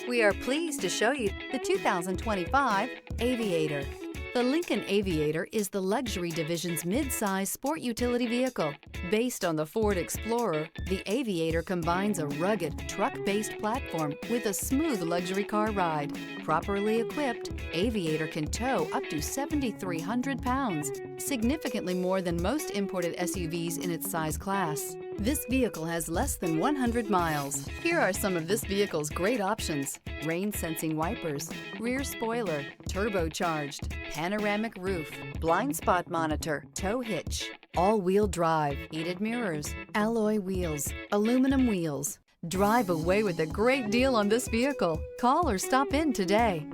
We are pleased to show you the 2025 Aviator. The Lincoln Aviator is the luxury division's mid-size sport utility vehicle. Based on the Ford Explorer, the Aviator combines a rugged, truck-based platform with a smooth luxury car ride. Properly equipped, Aviator can tow up to 7,300 pounds, significantly more than most imported SUVs in its size class. This vehicle has less than 100 miles. Here are some of this vehicle's great options: rain-sensing wipers, rear spoiler, turbocharged, panoramic roof, blind spot monitor, tow hitch, all-wheel drive, heated mirrors, alloy wheels, aluminum wheels. Drive away with a great deal on this vehicle. Call or stop in today.